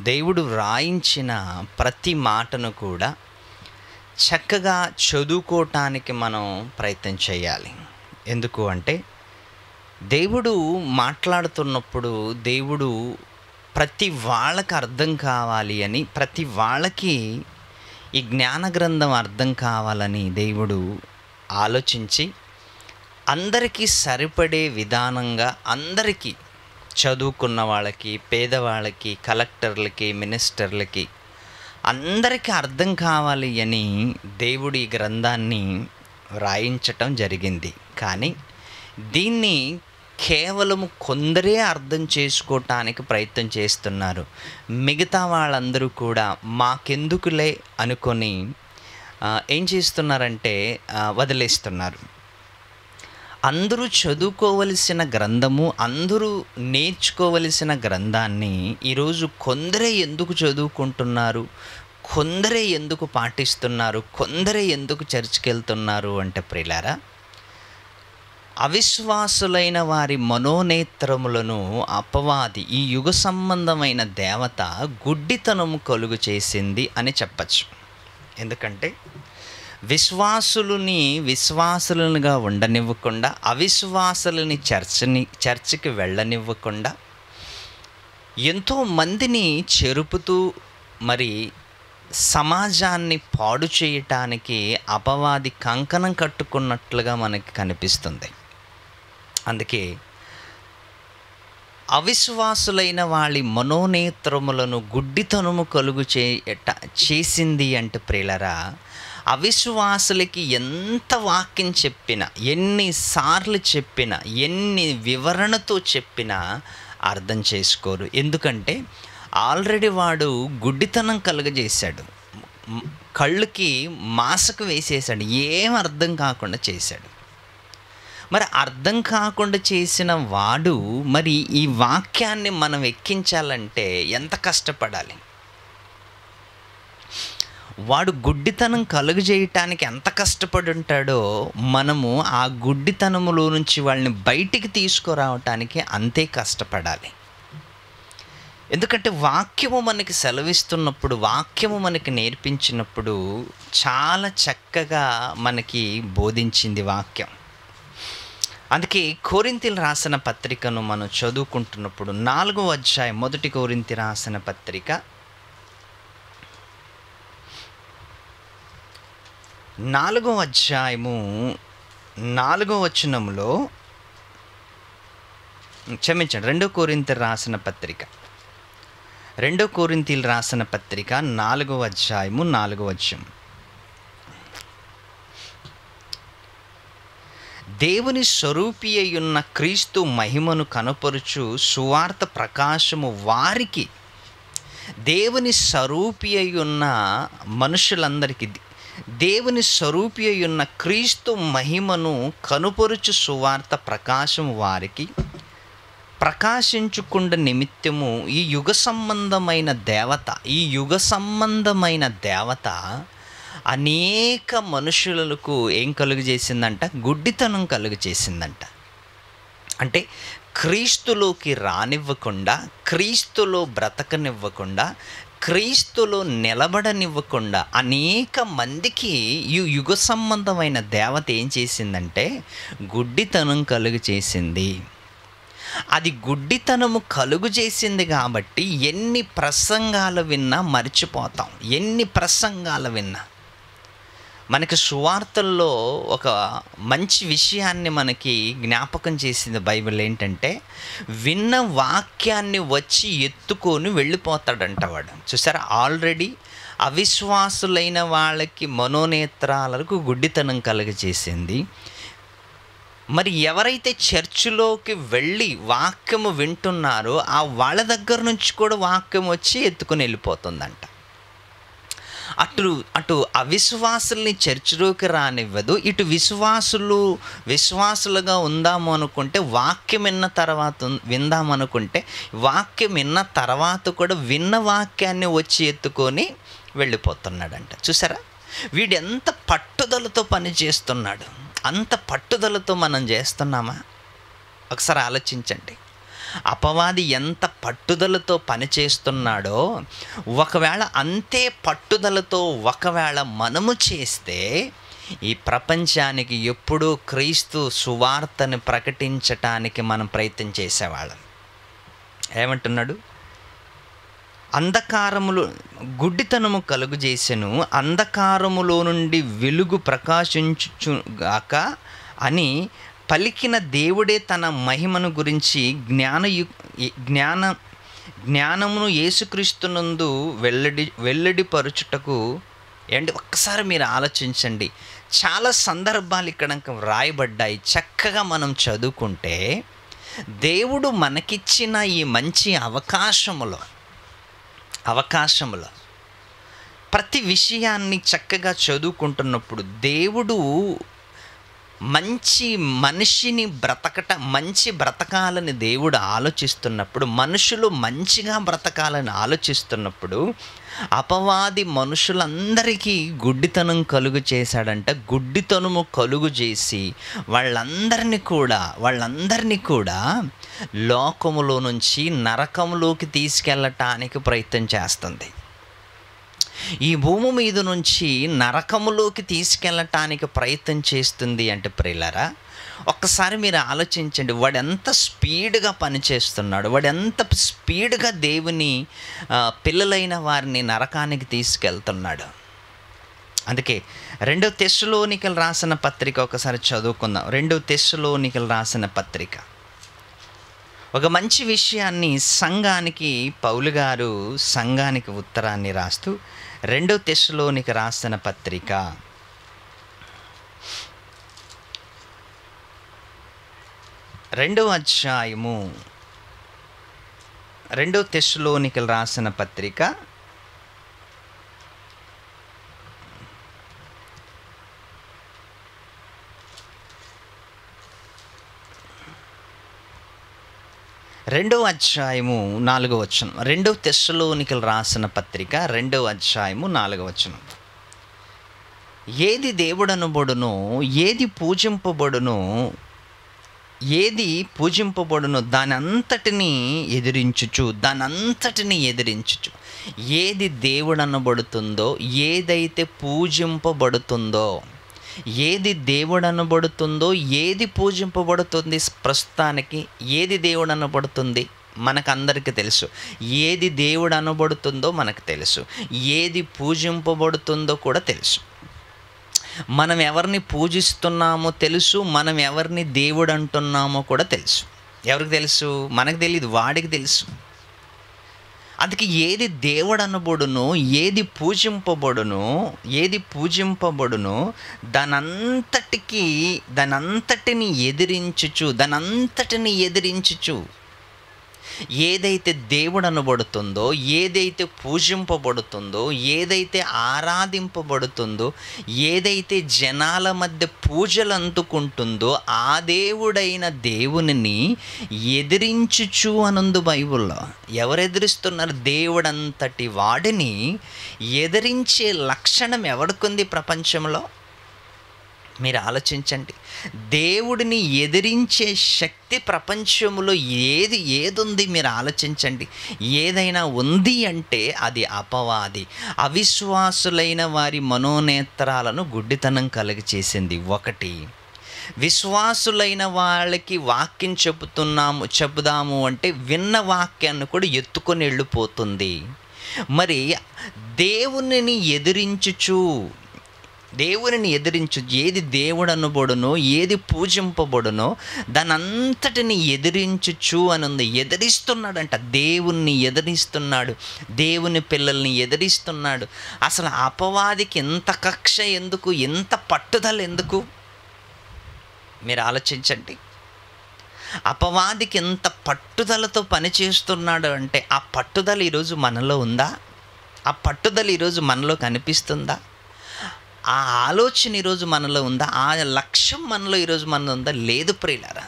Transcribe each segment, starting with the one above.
దేవుడు వ్రాయించిన ప్రతి మాటను కూడా చక్కగా చదువుకోవటానికి మనం ప్రయత్నం చేయాలి. ఎందుకు అంటే దేవుడు మాట్లాడుతున్నప్పుడు దేవుడు ప్రతి వాళ్ళకి అర్థం కావాలి అని, ప్రతి వాళ్ళకి ఈ జ్ఞాన గ్రంథం అర్థం కావాలని దేవుడు ఆలోచించి అందరికీ సరిపడే విధానంగా, అందరికీ చదువుకున్న వాళ్ళకి, పేదవాళ్ళకి, కలెక్టర్లకి, మినిస్టర్లకి అందరికీ అర్థం కావాలి అని దేవుడు ఈ గ్రంథాన్ని వ్రాయించటం జరిగింది. కానీ దీన్ని కేవలం కొందరే అర్థం చేసుకోవటానికి ప్రయత్నం చేస్తున్నారు. మిగతా వాళ్ళందరూ కూడా మాకెందుకులే అనుకొని ఏం చేస్తున్నారంటే వదిలేస్తున్నారు. అందరూ చదువుకోవలసిన గ్రంథము, అందరూ నేర్చుకోవలసిన గ్రంథాన్ని ఈరోజు కొందరే ఎందుకు చదువుకుంటున్నారు, కొందరే ఎందుకు పాటిస్తున్నారు, కొందరే ఎందుకు చర్చికి వెళ్తున్నారు అంటే ప్రియులారా, అవిశ్వాసులైన వారి మనోనేత్రములను అపవాది, ఈ యుగ సంబంధమైన దేవత గుడ్డితనము కలుగు చేసింది అని చెప్పచ్చు. ఎందుకంటే విశ్వాసులుగా ఉండనివ్వకుండా, అవిశ్వాసులని చర్చికి వెళ్ళనివ్వకుండా, ఎంతోమందిని చెరుపుతూ మరి సమాజాన్ని పాడు చేయటానికి అపవాది కంకణం కట్టుకున్నట్లుగా మనకి కనిపిస్తుంది. అందుకే అవిశ్వాసులైన వాళ్ళ మనోనేత్రములను గుడ్డితనము కలుగు చేసింది అంటే ప్రియులారా, అవిశ్వాసులకి ఎంత వాక్యం చెప్పినా, ఎన్నిసార్లు చెప్పినా, ఎన్ని వివరణతో చెప్పినా అర్థం చేసుకోరు. ఎందుకంటే ఆల్రెడీ వాడు గుడ్డితనం కలుగజేశాడు, కళ్ళుకి మాసకు వేసేసాడు, ఏం అర్థం కాకుండా చేశాడు. మరి అర్థం కాకుండా చేసిన వాడు మరి ఈ వాక్యాన్ని మనం ఎక్కించాలంటే ఎంత కష్టపడాలి? వాడు గుడ్డితనం కలుగజేయటానికి ఎంత కష్టపడి ఉంటాడో మనము ఆ గుడ్డితనములో నుంచి వాళ్ళని బయటికి తీసుకురావటానికి అంతే కష్టపడాలి. ఎందుకంటే వాక్యము మనకి సెలవిస్తున్నప్పుడు, వాక్యము మనకి నేర్పించినప్పుడు చాలా చక్కగా మనకి బోధించింది వాక్యం. అందుకే కొరింథీలు రాసిన పత్రికను మనం చదువుకుంటున్నప్పుడు 4వ అధ్యాయం, 1 కొరింథీ రాసిన పత్రిక 4వ అధ్యాయము 4వ వచనంలో, క్షమించండి, 2 కొరింథీలు రాసిన పత్రిక 2 కొరింథీలు రాసిన పత్రిక 4వ అధ్యాయము 4వ వచనం. దేవుని స్వరూపి అయ్యున్న క్రీస్తు మహిమను కనపరుచు సువార్త ప్రకాశము వారికి, దేవుని స్వరూపి అయ్యున్న మనుషులందరికీ, దేవుని స్వరూపి అయ్యున్న క్రీస్తు మహిమను కనుపరుచు సువార్త ప్రకాశం వారికి ప్రకాశించుకుండ నిమిత్తము ఈ యుగ సంబంధమైన దేవత అనేక మనుషులకు ఏం కలుగు చేసిందంట? గుడ్డితనం కలుగు చేసిందంట. అంటే క్రీస్తులోకి రానివ్వకుండా, క్రీస్తులో బ్రతకనివ్వకుండా, క్రీస్తులో నిలబడనివ్వకుండా అనేక మందికి ఈ యుగ సంబంధమైన దేవత ఏం చేసిందంటే గుడ్డితనం కలుగు చేసింది. అది గుడ్డితనము కలుగు చేసింది కాబట్టి ఎన్ని ప్రసంగాలు విన్నా మర్చిపోతాం. ఎన్ని ప్రసంగాలు విన్నా మనకి సువార్తల్లో ఒక మంచి విషయాన్ని మనకి జ్ఞాపకం చేసింది బైబిల్. ఏంటంటే విన్న వాక్యాన్ని వచ్చి ఎత్తుకొని వెళ్ళిపోతాడంట వాడు. చూసారా, ఆల్రెడీ అవిశ్వాసులైన వాళ్ళకి మనోనేత్రాలకు గుడ్డితనం కలుగజేసింది. మరి ఎవరైతే చర్చిలోకి వెళ్ళి వాక్యము వింటున్నారో ఆ వాళ్ళ దగ్గర నుంచి కూడా వాక్యం వచ్చి ఎత్తుకొని వెళ్ళిపోతుందంట. అటు అవిశ్వాసుల్ని చర్చిలోకి రానివ్వదు, ఇటు విశ్వాసులుగా ఉందాము అనుకుంటే, వాక్యం విన్న తర్వాత విందామనుకుంటే, వాక్యం విన్న తర్వాత కూడా విన్న వాక్యాన్ని వచ్చి ఎత్తుకొని వెళ్ళిపోతున్నాడంట. చూసారా, వీడు ఎంత పట్టుదలతో పని చేస్తున్నాడు. అంత పట్టుదలతో మనం చేస్తున్నామా? ఒకసారి ఆలోచించండి. అపవాది ఎంత పట్టుదలతో పనిచేస్తున్నాడో, ఒకవేళ అంతే పట్టుదలతో ఒకవేళ మనము చేస్తే ఈ ప్రపంచానికి ఎప్పుడూ క్రీస్తు సువార్తను ప్రకటించటానికి మనం ప్రయత్నం చేసేవాళ్ళం. ఏమంటున్నాడు? అంధకారములు గుడ్డితనము కలుగు చేసెను, అంధకారములో నుండి వెలుగు ప్రకాశించుగాక అని పలికిన దేవుడే తన మహిమను గురించి జ్ఞానమును యేసుక్రీస్తునందు వెల్లడిపరుచుటకు. ఏంటి, ఒక్కసారి మీరు ఆలోచించండి. చాలా సందర్భాలు ఇక్కడ వ్రాయబడ్డాయి. చక్కగా మనం చదువుకుంటే దేవుడు మనకిచ్చిన ఈ మంచి అవకాశములో ప్రతి విషయాన్ని చక్కగా చదువుకుంటున్నప్పుడు దేవుడు మంచి బ్రతకాలని దేవుడు ఆలోచిస్తున్నప్పుడు, మనుషులు మంచిగా బ్రతకాలని ఆలోచిస్తున్నప్పుడు అపవాది మనుషులందరికీ గుడ్డితనం కలుగు చేశాడంట. గుడ్డితనము కలుగు చేసి వాళ్ళందరినీ కూడా లోకములో నుంచి నరకములోకి తీసుకెళ్ళటానికి ప్రయత్నం చేస్తుంది. ఈ భూమి మీద నుంచి నరకములోకి తీసుకెళ్ళటానికి ప్రయత్నం చేస్తుంది అంటే ప్రియులారా, ఒక్కసారి మీరు ఆలోచించండి. వాడు ఎంత స్పీడ్గా పనిచేస్తున్నాడు, వాడు ఎంత స్పీడ్గా దేవుని పిల్లలైన వారిని నరకానికి తీసుకెళ్తున్నాడు. అందుకే 2 తెస్సలోనికలు రాసిన పత్రిక ఒకసారి చదువుకుందాం. 2 తెస్సలోనికలు రాసిన పత్రిక ఒక మంచి విషయాన్ని పౌలు గారు సంఘానికి ఉత్తరాన్ని రాస్తూ 2 తెస్సలోనిక రాసిన పత్రిక 2వ అధ్యాయము 2 తెస్సలోనికలు రాసిన పత్రిక 2వ అధ్యాయము 4వ వచనం. 2 తెస్సలోనికలు రాసిన పత్రిక 2వ అధ్యాయము 4వ వచనం. ఏది దేవుడనబడునో, ఏది పూజింపబడునో దాని అంతటిని ఎదిరించుచు. ఏది దేవుడనబడుతుందో, ఏదైతే పూజింపబడుతుందో, ఏది పూజింపబడుతుంది, ప్రస్తుతానికి ఏది దేవుడు అనబడుతుంది మనకందరికీ తెలుసు. ఏది దేవుడు అనబడుతుందో మనకు తెలుసు, ఏది పూజింపబడుతుందో కూడా తెలుసు. మనం ఎవరిని పూజిస్తున్నామో తెలుసు, మనం ఎవరిని దేవుడు అంటున్నామో కూడా తెలుసు. ఎవరికి తెలుసు? మనకు తెలియదు, వాడికి తెలుసు. అందుకే ఏది దేవుడు అనబడునో, ఏది పూజింపబడునో దానంతటిని ఎదిరించుచు ఏదైతే దేవుడు అనబడుతుందో, ఏదైతే పూజింపబడుతుందో, ఏదైతే ఆరాధింపబడుతుందో, ఏదైతే జనాల మధ్య పూజలు అందుకుంటుందో ఆ దేవుడైన దేవునిని ఎదిరించుచు అనుంది బైబిల్లో. ఎవరు ఎదిరిస్తున్నారు? దేవుడంతటి వాడిని ఎదిరించే లక్షణం ఎవరికుంది ప్రపంచంలో? మీరు ఆలోచించండి. దేవుడిని ఎదిరించే శక్తి ప్రపంచంలో ఏదుంది మీరు ఆలోచించండి. ఏదైనా ఉంది అంటే అది అపవాది. అవిశ్వాసులైన వారి మనోనేత్రాలను గుడ్డితనం కలిగి చేసింది. 1, విశ్వాసులైన వాళ్ళకి వాక్యం చెబుదాము అంటే విన్న వాక్యాన్ని కూడా ఎత్తుకొని వెళ్ళిపోతుంది. మరి దేవునిని ఎదిరించు, ఏది దేవుడు అనబడునో, ఏది పూజింపబడునో దానంతటిని ఎదిరించుచు అని ఉంది. ఎదిరిస్తున్నాడంట, దేవుణ్ణి ఎదిరిస్తున్నాడు, దేవుని పిల్లల్ని ఎదిరిస్తున్నాడు. అసలు అపవాదికి ఎంత కక్ష ఎందుకు, ఎంత పట్టుదల ఎందుకు? మీరు ఆలోచించండి. అపవాదికి ఎంత పట్టుదలతో పనిచేస్తున్నాడు అంటే ఆ పట్టుదల ఈరోజు మనలో ఉందా? ఆ పట్టుదల ఈరోజు మనలో కనిపిస్తుందా? ఆ ఆలోచన ఈరోజు మనలో ఉందా? ఆ లక్ష్యం మనలో ఈరోజు మనలో ఉందా? లేదు ప్రియులారా.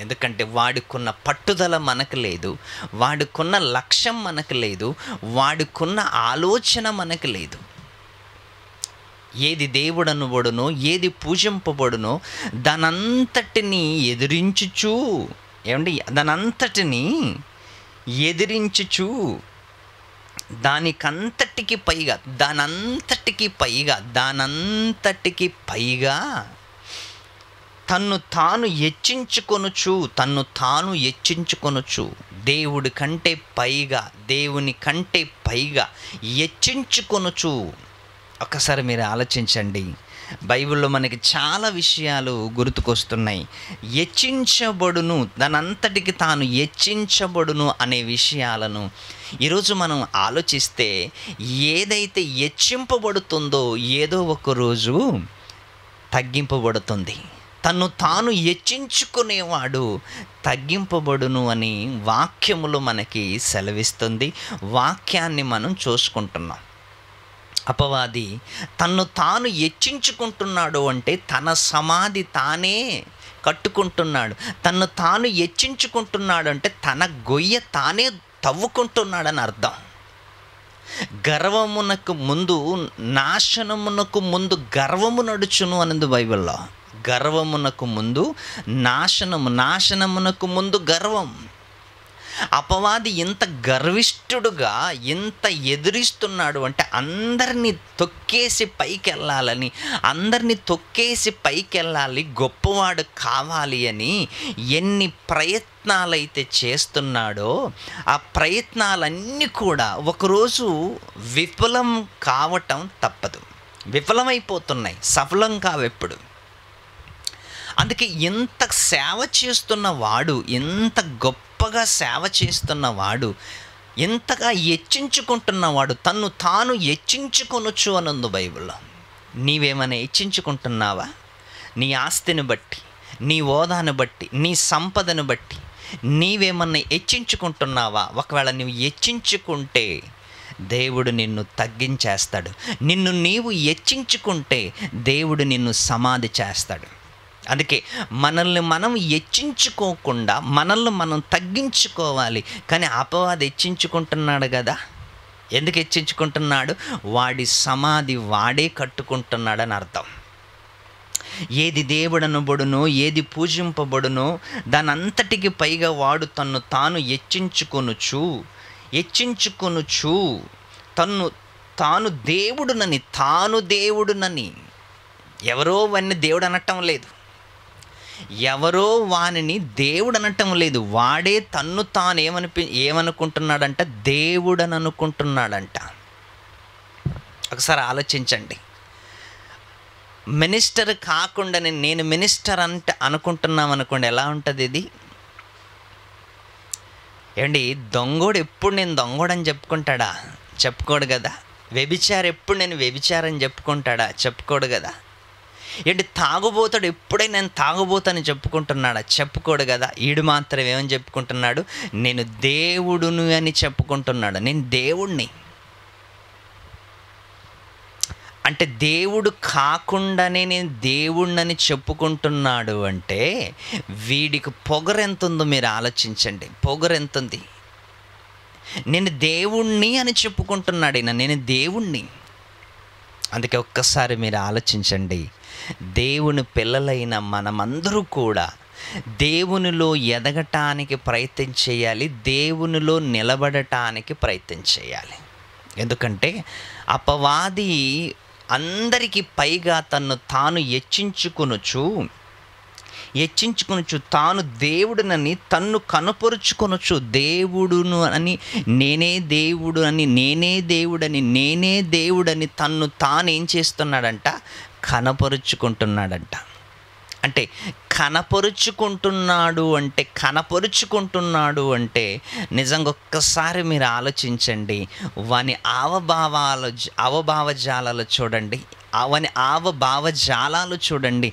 ఎందుకంటే వాడికున్న పట్టుదల మనకు లేదు, వాడికున్న లక్ష్యం మనకు లేదు, వాడికున్న ఆలోచన మనకు లేదు. ఏది దేవుడు అనబడునో, ఏది పూజింపబడునో దానంతటిని ఎదిరించుచు ఏమండి దానంతటిని ఎదిరించుచు దానంతటికి పైగా తన్ను తాను హెచ్చించుకొనుచు దేవుని కంటే పైగా హెచ్చించుకొనుచు. ఒక్కసారి మీరు ఆలోచించండి, బైబిల్లో మనకి చాలా విషయాలు గుర్తుకొస్తున్నాయి. దానంతటికి తాను హెచ్చించబడును అనే విషయాలను ఈరోజు మనం ఆలోచిస్తే, ఏదైతే హెచ్చింపబడుతుందో ఏదో ఒక రోజు తగ్గింపబడుతుంది. తన్ను తాను హెచ్చించుకునేవాడు తగ్గింపబడును అని వాక్యములు మనకి సెలవిస్తుంది. వాక్యాన్ని మనం చూసుకుంటున్నాం. అపవాది తన్ను తాను హెచ్చించుకుంటున్నాడు అంటే తన సమాధి తానే కట్టుకుంటున్నాడు. తన్ను తాను హెచ్చించుకుంటున్నాడు అంటే తన గొయ్య తానే తవ్వుకుంటున్నాడని అర్థం. గర్వమునకు ముందు నాశనమునకు ముందు గర్వము నడుచును అన్నది బైబిల్లో. గర్వమునకు ముందు నాశనమునకు ముందు గర్వం. అపవాది ఇంత గర్విష్ఠుడుగా ఇంత ఎదిరిస్తున్నాడు అంటే అందరినీ తొక్కేసి పైకెళ్ళాలి, గొప్పవాడు కావాలి అని ఎన్ని ప్రయత్నాలైతే చేస్తున్నాడో ఆ ప్రయత్నాలన్నీ కూడా ఒకరోజు విఫలం కావటం తప్పదు. విఫలమైపోతున్నాయి, సఫలం కావెప్పుడు. అందుకే ఇంత సేవ చేస్తున్నవాడు, ఇంత గొప్పగా సేవ చేస్తున్నవాడు, ఇంతగా హెచ్చించుకుంటున్నవాడు తన్ను తాను హెచ్చించుకొనొచ్చు అనుంది బైబిల్లో. నీవేమైనా హెచ్చించుకుంటున్నావా? నీ ఆస్తిని బట్టి, నీ హోదాను బట్టి, నీ సంపదను బట్టి నీవేమన్నా హెచ్చించుకుంటున్నావా? ఒకవేళ నువ్వు హెచ్చించుకుంటే దేవుడు నిన్ను తగ్గించేస్తాడు. నిన్ను నీవు హెచ్చించుకుంటే దేవుడు నిన్ను సమాధి చేస్తాడు. అందుకే మనల్ని మనం హెచ్చించుకోకుండా మనల్ని మనం తగ్గించుకోవాలి. కానీ అపవాది హెచ్చించుకుంటున్నాడు కదా. ఎందుకు హెచ్చించుకుంటున్నాడు? వాడి సమాధి వాడే కట్టుకుంటున్నాడని అర్థం. ఏది దేవుడనబడునో, ఏది పూజింపబడునో దానంతటికి పైగా వాడు తన్ను తాను హెచ్చించుకొనుచు తన్ను తాను దేవుడునని ఎవరో వాడిని దేవుడు అనటం లేదు. వాడే తన్ను తాను ఏమనుకుంటున్నాడంట? దేవుడని అనుకుంటున్నాడంట. ఒకసారి ఆలోచించండి. మినిస్టర్ కాకుండా నేను మినిస్టర్ అంటే అనుకుంటున్నాం అనుకోండి, ఎలా ఉంటుంది ఇది? ఏమండి, దొంగోడు ఎప్పుడు నేను దొంగోడని చెప్పుకుంటాడా? చెప్పుకోడు కదా. వ్యభిచారి ఎప్పుడు నేను వ్యభిచారని చెప్పుకుంటాడా? చెప్పుకోడు కదా. ఏంటి, తాగుబోతాడు ఎప్పుడైనా నేను తాగుబోతానని చెప్పుకుంటున్నాడా? చెప్పుకోడు కదా. ఈడు మాత్రం ఏమని చెప్పుకుంటున్నాడు? నేను దేవుడును అని చెప్పుకుంటున్నాడు. నేను దేవుణ్ణి అంటే దేవుడు కాకుండానే నేను దేవుణ్ణని చెప్పుకుంటున్నాడు అంటే వీడికి పొగరెంతుందో మీరు ఆలోచించండి. పొగరెంతుంది. నేను దేవుణ్ణి అని చెప్పుకుంటున్నాడు ఈయన, నేను దేవుణ్ణి. అందుకే ఒక్కసారి మీరు ఆలోచించండి. దేవుని పిల్లలైన మనమందరూ కూడా దేవునిలో ఎదగటానికి ప్రయత్నం చేయాలి, దేవునిలో నిలబడటానికి ప్రయత్నం చేయాలి. ఎందుకంటే అపవాది అందరికీ పైగా తన్ను తాను హెచ్చించుకొనుచు తాను దేవుడునని తన్ను కనపరుచుకొనుచు, దేవుడును అని నేనే దేవుడని తన్ను తాను ఏం చేస్తున్నాడంట? కనపరుచుకుంటున్నాడంట. అంటే కనపరుచుకుంటున్నాడు అంటే నిజంగా ఒక్కసారి మీరు ఆలోచించండి. వాని అవభావజాలాలు చూడండి,